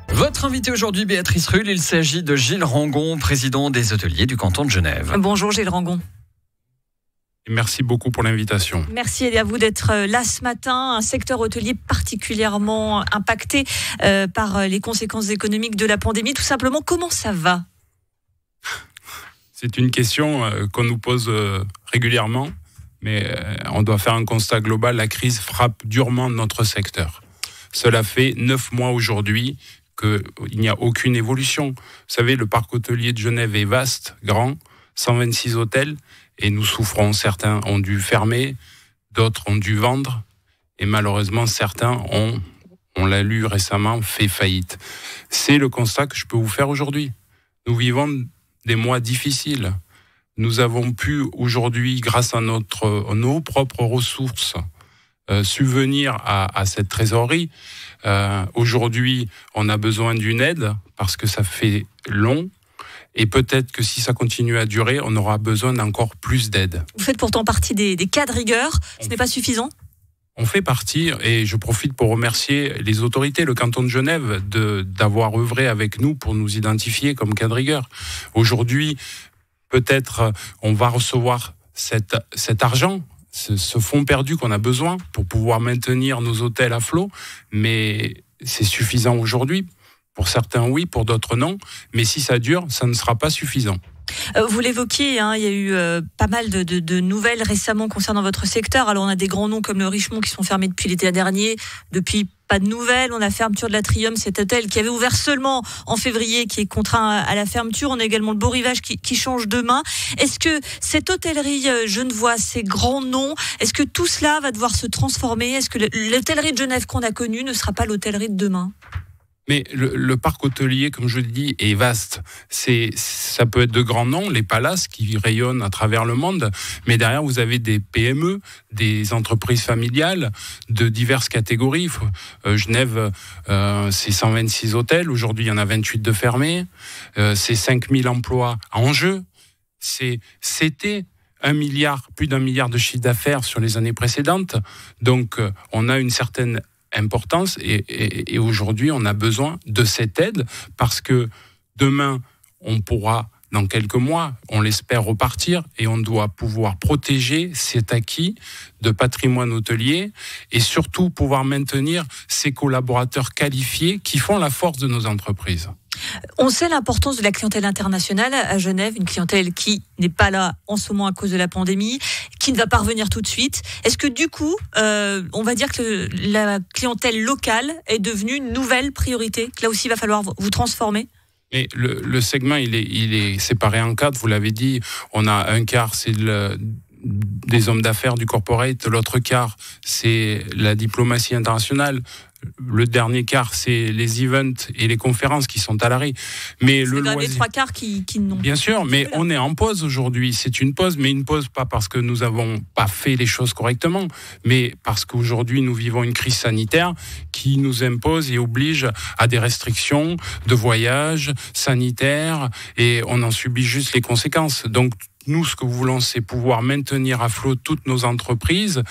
Votre invité aujourd'hui, Béatrice Rulle, il s'agit de Gilles Rangon, président des hôteliers du canton de Genève. Bonjour Gilles Rangon. Merci beaucoup pour l'invitation. Merci à vous d'être là ce matin. Un secteur hôtelier particulièrement impacté par les conséquences économiques de la pandémie. Tout simplement, comment ça va ? C'est une question qu'on nous pose régulièrement, mais on doit faire un constat global. La crise frappe durement notre secteur. Cela fait 9 mois aujourd'hui qu'il n'y a aucune évolution. Vous savez, le parc hôtelier de Genève est vaste, grand, 126 hôtels, et nous souffrons. Certains ont dû fermer, d'autres ont dû vendre, et malheureusement, certains on l'a lu récemment, fait faillite. C'est le constat que je peux vous faire aujourd'hui. Nous vivons des mois difficiles. Nous avons pu aujourd'hui, grâce à nos propres ressources, subvenir à cette trésorerie. Aujourd'hui, on a besoin d'une aide parce que ça fait long. Et peut-être que si ça continue à durer, on aura besoin d'encore plus d'aide. Vous faites pourtant partie des cas de rigueur. Ce n'est pas suffisant ? On fait partie, et je profite pour remercier les autorités, le canton de Genève, d'avoir œuvré avec nous pour nous identifier comme cas de rigueur. Aujourd'hui, peut-être on va recevoir cet argent, ce fonds perdu qu'on a besoin pour pouvoir maintenir nos hôtels à flot, mais c'est suffisant aujourd'hui. Pour certains, oui, pour d'autres, non. Mais si ça dure, ça ne sera pas suffisant. Vous l'évoquiez, il y a eu pas mal de nouvelles récemment concernant votre secteur. Alors, on a des grands noms comme le Richemont qui sont fermés depuis l'été dernier. Depuis, pas de nouvelles. On a la fermeture de l'Atrium, cet hôtel qui avait ouvert seulement en février, qui est contraint à la fermeture. On a également le Beau Rivage qui change demain. Est-ce que cette hôtellerie genevoise, ces grands noms, est-ce que tout cela va devoir se transformer ? Est-ce que l'hôtellerie de Genève qu'on a connue ne sera pas l'hôtellerie de demain ? Mais le parc hôtelier, comme je le dis, est vaste. Ça peut être de grands noms, les palaces qui rayonnent à travers le monde, mais derrière vous avez des PME, des entreprises familiales de diverses catégories. Genève, c'est 126 hôtels, aujourd'hui il y en a 28 de fermés, c'est 5000 emplois en jeu, c'était plus d'1 milliard de chiffre d'affaires sur les années précédentes, donc on a une certaine importance et aujourd'hui on a besoin de cette aide parce que demain on pourra, dans quelques mois, on l'espère, repartir et on doit pouvoir protéger cet acquis de patrimoine hôtelier et surtout pouvoir maintenir ces collaborateurs qualifiés qui font la force de nos entreprises. On sait l'importance de la clientèle internationale à Genève, une clientèle qui n'est pas là en ce moment à cause de la pandémie, qui ne va pas revenir tout de suite. Est-ce que du coup, on va dire que la clientèle locale est devenue une nouvelle priorité, que là aussi il va falloir vous transformer ? Mais le segment, il est séparé en 4, vous l'avez dit. On a un quart, c'est des hommes d'affaires du corporate. L'autre quart, c'est la diplomatie internationale. Le dernier quart, c'est les events et les conférences qui sont à l'arrêt. Mais c'est les 3 quarts qui n'ont bien sûr, mais on est en pause aujourd'hui. C'est une pause, mais une pause pas parce que nous n'avons pas fait les choses correctement, mais parce qu'aujourd'hui, nous vivons une crise sanitaire qui nous impose et oblige à des restrictions de voyage sanitaires et on en subit juste les conséquences. Donc, nous, ce que nous voulons, c'est pouvoir maintenir à flot toutes nos entreprises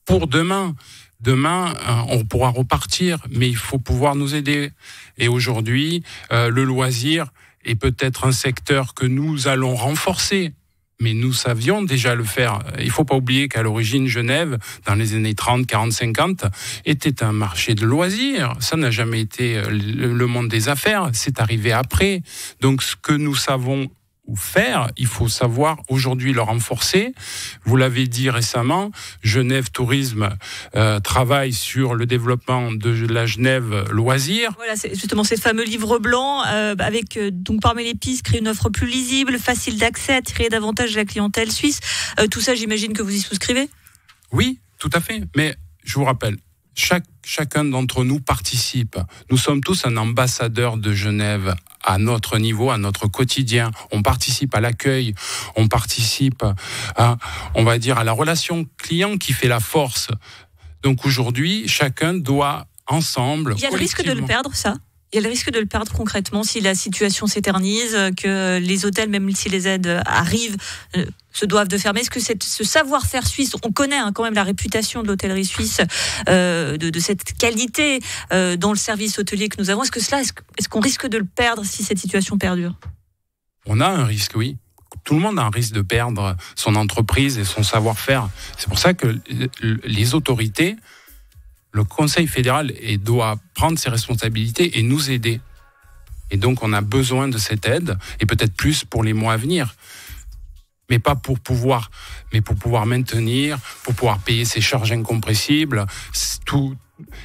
pour demain. Demain, on pourra repartir, mais il faut pouvoir nous aider. Et aujourd'hui, le loisir est peut-être un secteur que nous allons renforcer. Mais nous savions déjà le faire. Il ne faut pas oublier qu'à l'origine, Genève, dans les années 30, 40, 50, était un marché de loisirs. Ça n'a jamais été le monde des affaires. C'est arrivé après. Donc, ce que nous savons faire, il faut savoir aujourd'hui le renforcer. Vous l'avez dit récemment, Genève Tourisme travaille sur le développement de la Genève Loisirs. Voilà, c'est justement ces fameux livres blancs avec donc parmi les pistes, créer une offre plus lisible, facile d'accès, attirer davantage la clientèle suisse. Tout ça, j'imagine que vous y souscrivez ? Oui, tout à fait. Mais je vous rappelle, chacun d'entre nous participe. Nous sommes tous un ambassadeur de Genève à notre niveau, à notre quotidien. On participe à l'accueil, on participe à, on va dire, à la relation client qui fait la force. Donc aujourd'hui, chacun doit ensemble... Il y a le risque de le perdre, ça ? Il y a le risque de le perdre concrètement si la situation s'éternise, que les hôtels, même si les aides arrivent, se doivent de fermer. Est-ce que ce savoir-faire suisse, on connaît quand même la réputation de l'hôtellerie suisse, de cette qualité dans le service hôtelier que nous avons. Est-ce qu'on risque de le perdre si cette situation perdure ? On a un risque, oui. Tout le monde a un risque de perdre son entreprise et son savoir-faire. C'est pour ça que les autorités, le Conseil fédéral doit prendre ses responsabilités et nous aider. Et donc, on a besoin de cette aide, et peut-être plus pour les mois à venir. Mais pour pouvoir maintenir, pour pouvoir payer ses charges incompressibles, tout.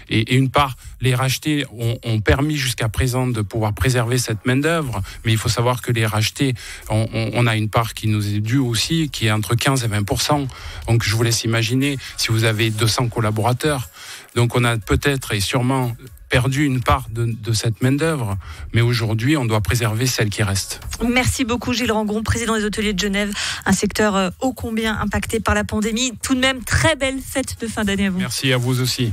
Et une part, les rachetés ont permis jusqu'à présent de pouvoir préserver cette main-d'œuvre, mais il faut savoir que les rachetés, on a une part qui nous est due aussi, qui est entre 15 et 20%. Donc je vous laisse imaginer si vous avez 200 collaborateurs. Donc on a peut-être et sûrement perdu une part de cette main-d'œuvre, mais aujourd'hui, on doit préserver celle qui reste. Merci beaucoup Gilles Rangon, président des hôteliers de Genève, un secteur ô combien impacté par la pandémie. Tout de même, très belle fête de fin d'année à vous. Merci à vous aussi.